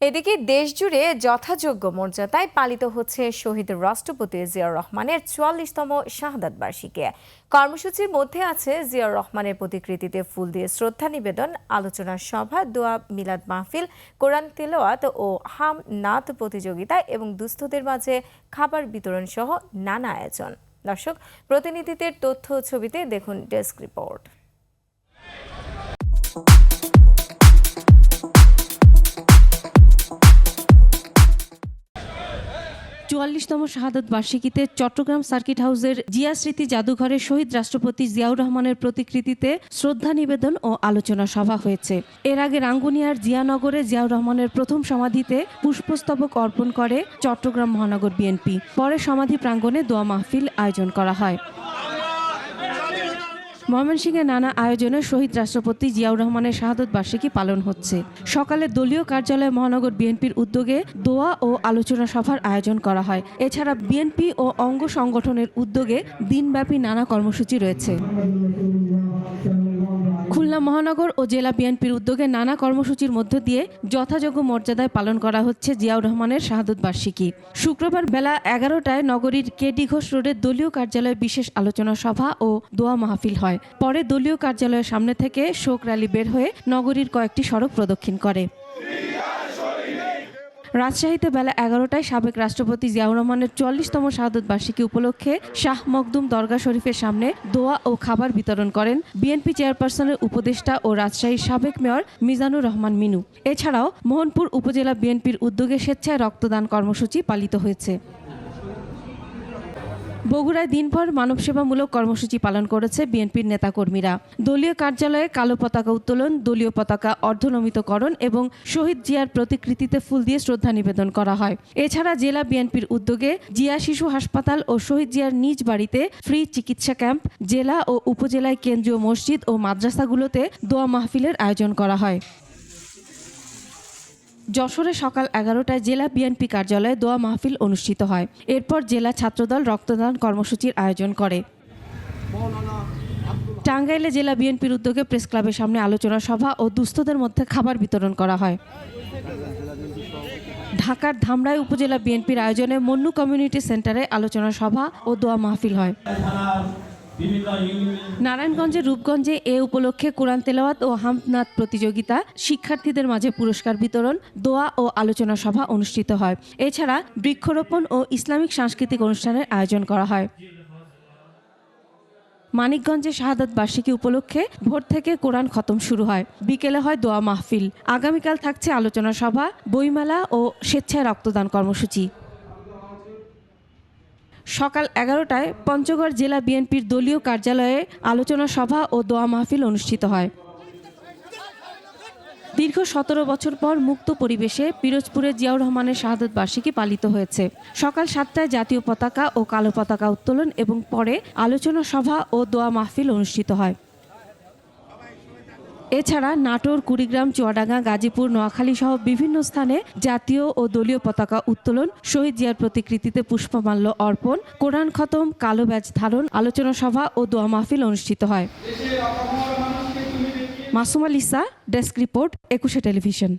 এদিকে দেশজুড়ে যথাযোগ্য মর্যাদায় পালিত হচ্ছে শহীদ রাষ্ট্রপতি জিয়াউর রহমানের ৪৪তম শাহাদাত বার্ষিকী। কর্মসূচির মধ্যে আছে জিয়াউর রহমানের প্রতিকৃতিতে ফুল দিয়ে শ্রদ্ধা নিবেদন, আলোচনা সভা, দোয়া মিলাদ মাহফিল, কোরআন তিলাওয়াত ও হাম নাত প্রতিযোগিতা এবং দুস্থদের মাঝে খাবার বিতরণ সহ নানা আয়োজন। দর্শক, প্রতিনিধিদের তথ্য ছবিতে দেখুন ডেস্ক রিপোর্ট। ৪৪তম শাহাদাত বার্ষিকীতে চট্টগ্রাম সার্কিট হাউসের জিয়া স্মৃতি জাদুঘরে শহীদ রাষ্ট্রপতি জিয়াউর রহমানের প্রতিকৃতিতে শ্রদ্ধা নিবেদন ও আলোচনা সভা হয়েছে। এর আগে রাঙ্গুনিয়ার জিয়ানগরে জিয়াউর রহমানের প্রথম সমাধিতে পুষ্পস্তবক অর্পণ করে চট্টগ্রাম মহানগর বিএনপি। পরে সমাধি প্রাঙ্গণে দোয়া মাহফিল আয়োজন করা হয়। ময়মনসিংহে নানা আয়োজনে শহীদ রাষ্ট্রপতি জিয়াউর রহমানের শাহাদত বার্ষিকী পালন হচ্ছে। সকালে দলীয় কার্যালয়ে মহানগর বিএনপির উদ্যোগে দোয়া ও আলোচনা সভার আয়োজন করা হয়। এছাড়া বিএনপি ও অঙ্গ সংগঠনের উদ্যোগে দিনব্যাপী নানা কর্মসূচি রয়েছে। খুলনা মহানগর ও জেলা বিএনপির উদ্যোগে নানা কর্মসূচির মধ্য দিয়ে যথাযোগ্য মর্যাদায় পালন করা হচ্ছে জিয়াউর রহমানের শাহাদত বার্ষিকী। শুক্রবার বেলা ১১টায় নগরীর কেডি ঘোষ রোডের দলীয় কার্যালয়ে বিশেষ আলোচনা সভা ও দোয়া মাহফিল হয়। পরে দলীয় কার্যালয়ের সামনে থেকে শোক র্যালি বের হয়ে নগরীর কয়েকটি সড়ক প্রদক্ষিণ করে। রাজশাহীতে বেলা ১১টায় সাবেক রাষ্ট্রপতি জিয়াউর রহমানের ৪৪তম শাহাদত বার্ষিকী উপলক্ষে শাহ মখদুম দরগা শরীফের সামনে দোয়া ও খাবার বিতরণ করেন বিএনপি চেয়ারপারসনের উপদেষ্টা ও রাজশাহীর সাবেক মেয়র মিজানুর রহমান মিনু। এছাড়াও মোহনপুর উপজেলা বিএনপির উদ্যোগে স্বেচ্ছায় রক্তদান কর্মসূচি পালিত হয়েছে। বগুড়ায় দিনভর মানবসেবামূলক কর্মসূচি পালন করেছে বিএনপির নেতাকর্মীরা। দলীয় কার্যালয়ে কালো পতাকা উত্তোলন, দলীয় পতাকা অর্ধনমিতকরণ এবং শহীদ জিয়ার প্রতিকৃতিতে ফুল দিয়ে শ্রদ্ধা নিবেদন করা হয়। এছাড়া জেলা বিএনপির উদ্যোগে জিয়া শিশু হাসপাতাল ও শহীদ জিয়ার নিজ বাড়িতে ফ্রি চিকিৎসা ক্যাম্প, জেলা ও উপজেলায় কেন্দ্রীয় মসজিদ ও মাদ্রাসাগুলোতে দোয়া মাহফিলের আয়োজন করা হয়। যশোরে সকাল ১১টায় জেলা বিএনপি কার্যালয়ে দোয়া মাহফিল অনুষ্ঠিত হয়। এরপর জেলা ছাত্রদল রক্তদান কর্মসূচির আয়োজন করে। টাঙ্গাইলে জেলা বিএনপির উদ্যোগে প্রেস ক্লাবের সামনে আলোচনা সভা ও দুস্থদের মধ্যে খাবার বিতরণ করা হয়। ঢাকার ধামরাই উপজেলা বিএনপির আয়োজনে মন্নু কমিউনিটি সেন্টারে আলোচনা সভা ও দোয়া মাহফিল হয়। নারায়ণগঞ্জের রূপগঞ্জে এ উপলক্ষে কোরআন তেলাওয়াত ও হামদ প্রতিযোগিতা, শিক্ষার্থীদের মাঝে পুরস্কার বিতরণ, দোয়া ও আলোচনা সভা অনুষ্ঠিত হয়। এছাড়া বৃক্ষরোপণ ও ইসলামিক সাংস্কৃতিক অনুষ্ঠানের আয়োজন করা হয়। মানিকগঞ্জে শাহাদাত বার্ষিকী উপলক্ষে ভোর থেকে কোরআন খতম শুরু হয়। বিকেলে হয় দোয়া মাহফিল। আগামীকাল থাকছে আলোচনা সভা, বইমেলা ও স্বেচ্ছায় রক্তদান কর্মসূচি। সকাল ১১টায় পঞ্চগড় জেলা বিএনপির দলীয় কার্যালয়ে আলোচনা সভা ও দোয়া মাহফিল অনুষ্ঠিত হয়। দীর্ঘ ১৭ বছর পর মুক্ত পরিবেশে পিরোজপুরে জিয়াউর রহমানের শাহাদত বার্ষিকী পালিত হয়েছে। সকাল ৭টায় জাতীয় পতাকা ও কালো পতাকা উত্তোলন এবং পরে আলোচনা সভা ও দোয়া মাহফিল অনুষ্ঠিত হয়। এছাড়া নাটোর, কুড়িগ্রাম, চুয়াডাঙ্গা, গাজীপুর, নোয়াখালী সহ বিভিন্ন স্থানে জাতীয় ও দলীয় পতাকা উত্তোলন, শহীদ জিয়ার প্রতিকৃতিতে পুষ্পমাল্য অর্পণ, কোরআন খতম, কালো ব্যাজ ধারণ, আলোচনা সভা ও দোয়া মাহফিল অনুষ্ঠিত হয়। মাসুমা লিসা, ডেস্ক রিপোর্ট, ২১শে টেলিভিশন।